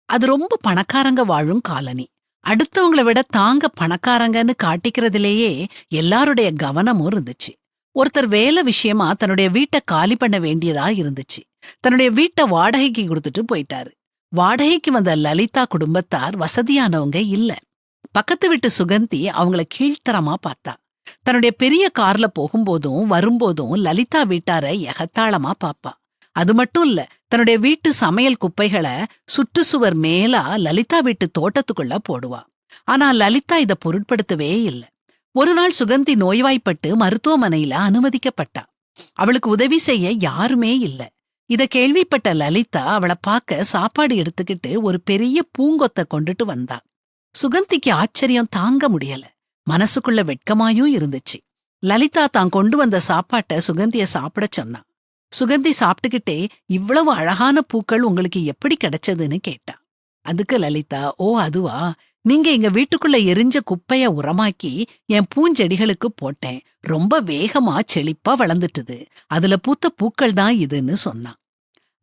அது ரொம்ப பணக்காரங்க வாழும் காலனி. அடுத்தவங்கள விட தாங்க பணக்காரங்கன்னு காட்டிக்கிறதுலேயே எல்லாருடைய கவனமும் இருந்துச்சு. ஒருத்தர் வேலை விஷயமா தன்னுடைய வீட்டை காலி பண்ண வேண்டியதா இருந்துச்சு. தன்னுடைய வீட்டை வாடகைக்கு கொடுத்துட்டு போயிட்டாரு. வாடகைக்கு வந்த லலிதா குடும்பத்தார் வசதியானவங்க இல்ல. பக்கத்து வீட்டு சுகந்தி அவங்கள கீழ்த்தரமா பார்த்தா. தன்னுடைய பெரிய கார்ல போகும்போதும் வரும்போதும் லலிதா வீட்டார எகத்தாளமா பாப்பா. அது மட்டும் இல்ல, தன்னுடைய வீட்டு சமையல் குப்பைகளை சுற்றுச்சுவர் மேலா லலிதா வீட்டு தோட்டத்துக்குள்ள போடுவா. ஆனா லலிதா இத பொருட்படுத்தவே இல்ல. ஒரு நாள் சுகந்தி நோய்வாய்ப்பட்டு மருத்துவமனையில அனுமதிக்கப்பட்டா. அவளுக்கு உதவி செய்ய யாருமே இல்ல. இத கேள்விப்பட்ட லலிதா அவளை பார்க்க சாப்பாடு எடுத்துக்கிட்டு ஒரு பெரிய பூங்கொத்த கொண்டுட்டு வந்தா. சுகந்திக்கு ஆச்சரியம் தாங்க முடியல. மனசுக்குள்ள வெட்கமாயும் இருந்துச்சு. லலிதா தான் கொண்டு வந்த சாப்பாட்ட சுகந்திய சாப்பிடச் சொன்னா. சுகந்தி சாப்பிட்டுக்கிட்டே, இவ்வளவு அழகான பூக்கள் உங்களுக்கு எப்படி கிடைச்சதுன்னு கேட்டா. அதுக்கு லலிதா, ஓ அதுவா, நீங்க எங்க வீட்டுக்குள்ள எரிஞ்ச குப்பைய உரமாக்கி என் பூஞ்செடிகளுக்கு போட்டேன். ரொம்ப வேகமா செழிப்பா வளர்ந்துட்டுது. அதுல பூத்த பூக்கள் தான் இதுன்னு சொன்னா.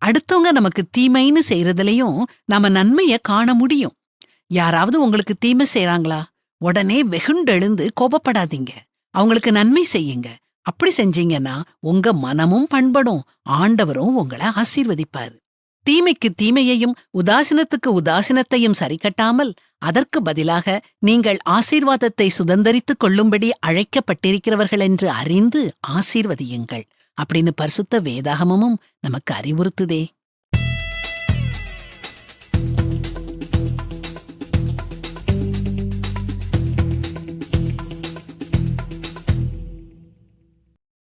அடுத்தவங்க நமக்கு தீமைன்னு செய்யறதுலயும் நாம நன்மைய காண முடியும். யாராவது உங்களுக்கு தீமை செய்றாங்களா, உடனே வெகுண்டெழுந்து கோபப்படாதீங்க. அவங்களுக்கு நன்மை செய்யுங்க. அப்படி செஞ்சீங்கன்னா உங்க மனமும் பண்படும், ஆண்டவரும் உங்களை ஆசீர்வதிப்பாரு. தீமைக்கு தீமையையும் உதாசீனத்துக்கு உதாசீனத்தையும் சரிக்கட்டாமல் அதற்கு பதிலாக நீங்கள் ஆசீர்வாதத்தை சுதந்தரித்துக் கொள்ளும்படி அழைக்கப்பட்டிருக்கிறவர்கள் என்று அறிந்து ஆசீர்வதியுங்கள் அப்படின்னு பரிசுத்த வேதாகமமும் நமக்கு அறிவுறுத்துதே.